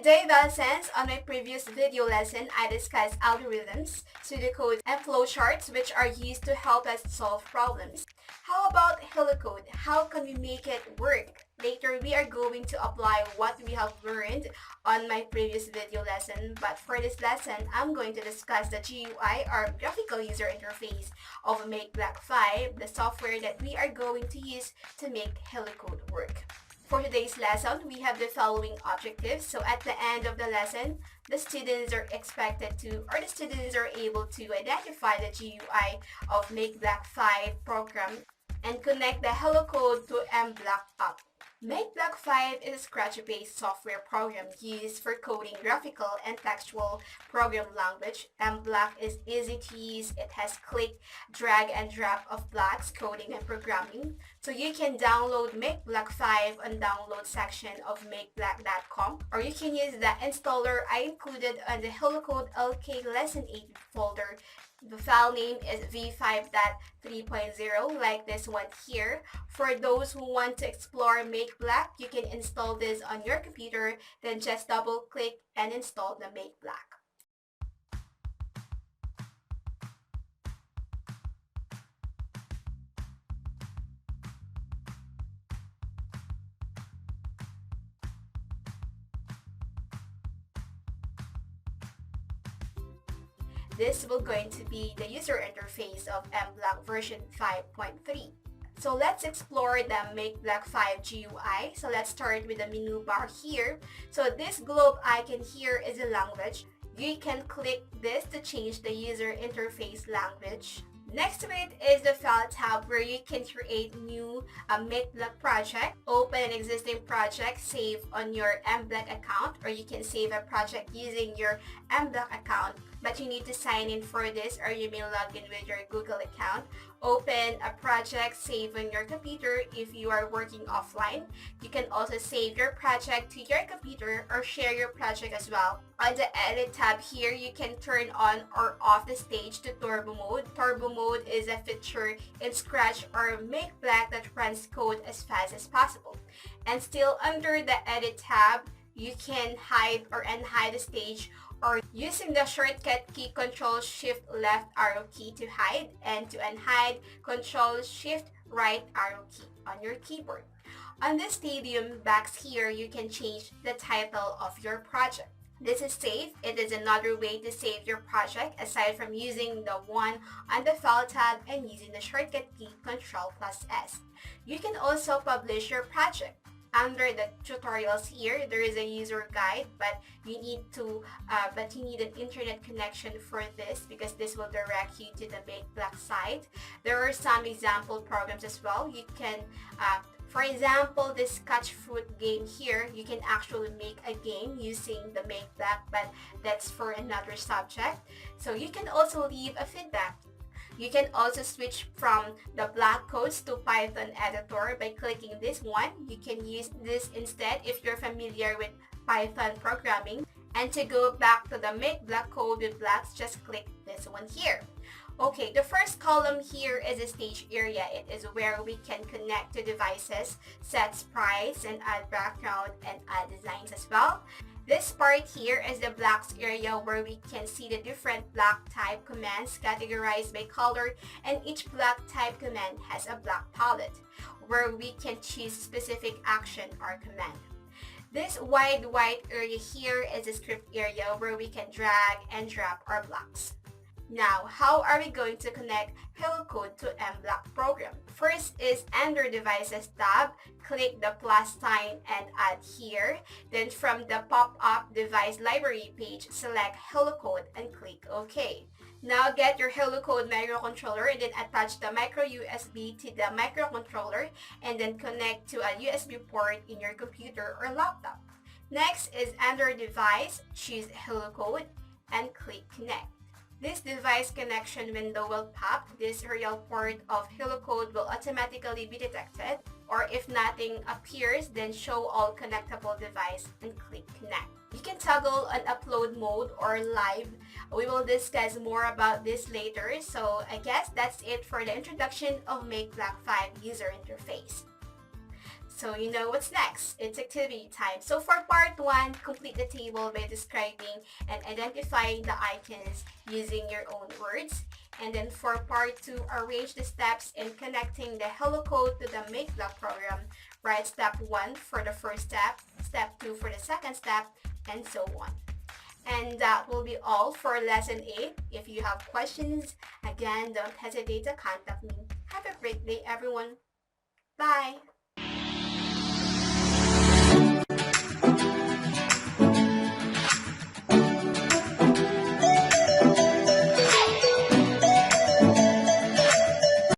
Today lessons, on my previous video lesson, I discussed algorithms, pseudocode, and flowcharts which are used to help us solve problems. How about HaloCode? How can we make it work? Later, we are going to apply what we have learned on my previous video lesson, but for this lesson, I'm going to discuss the GUI or graphical user interface of MakeBlack 5, the software that we are going to use to make HaloCode work. For today's lesson, we have the following objectives. So at the end of the lesson, the students are able to identify the GUI of MakeBlack 5 program and connect the HaloCode to MBlock app. MakeBlack 5 is a Scratch-based software program used for coding graphical and textual program language. MBlock is easy to use. It has click, drag, and drop of blocks, coding, and programming. So you can download MakeBlack 5 on download section of makeblack.com, or you can use the installer I included on the HaloCode LK Lesson 8 folder. The file name is v5.3.0 like this one here. For those who want to explore MakeBlack, you can install this on your computer, then just double click and install the MakeBlack. This will going to be the user interface of MBlock version 5.3. So let's explore the MakeBlack 5 GUI. So let's start with the menu bar here. So this globe icon here is a language. You can click this to change the user interface language. Next to it is the File tab where you can create new MakeBlack project, open an existing project, save on your MBlock account, or you can save a project using your MBlock account. But you need to sign in for this, or you may log in with your Google account. Open a project, save on your computer if you are working offline. You can also save your project to your computer or share your project as well. On the Edit tab here, you can turn on or off the stage to Turbo Mode. Turbo Mode is a feature in Scratch or MakeBlack that runs code as fast as possible. And still under the Edit tab, you can hide or unhide the stage, or using the shortcut key Ctrl-Shift-Left arrow key to hide, and to unhide Ctrl-Shift-Right arrow key on your keyboard. On the Stadium box here, you can change the title of your project. This is safe. It is another way to save your project aside from using the one on the File tab and using the shortcut key Ctrl+S. You can also publish your project. Under the tutorials here, there is a user guide, but you need an internet connection for this because this will direct you to the MakeBlack site. There are some example programs as well. You can, for example, this Catch Fruit game here, you can actually make a game using the MakeBlack, but that's for another subject. So you can also leave a feedback. You can also switch from the block codes to Python editor by clicking this one. You can use this instead if you're familiar with Python programming. And to go back to the MakeBlack code with blocks, just click this one here. Okay, the first column here is a stage area. It is where we can connect to devices, set sprites, and add background and add designs as well. This part here is the blocks area where we can see the different block type commands categorized by color, and each block type command has a block palette where we can choose specific action or command. This wide white area here is a script area where we can drag and drop our blocks. Now, how are we going to connect HaloCode to MBlock program? First is under Devices tab, click the plus sign and add here. Then from the pop-up device library page, select HaloCode and click OK. Now get your HaloCode microcontroller and then attach the micro USB to the microcontroller and then connect to a USB port in your computer or laptop. Next is under Device, choose HaloCode and click Connect. This device connection window will pop. This serial port of HaloCode will automatically be detected, or if nothing appears, then show all connectable device and click Connect. You can toggle on upload mode or live. We will discuss more about this later, so I guess that's it for the introduction of MakeBlack 5 user interface. So you know what's next. It's activity time. So for part 1, complete the table by describing and identifying the icons using your own words. And then for part 2, arrange the steps in connecting the HaloCode to the Make Block program. Write step 1 for the first step, step 2 for the second step, and so on. And that will be all for lesson 8. If you have questions, again, don't hesitate to contact me. Have a great day, everyone. Bye!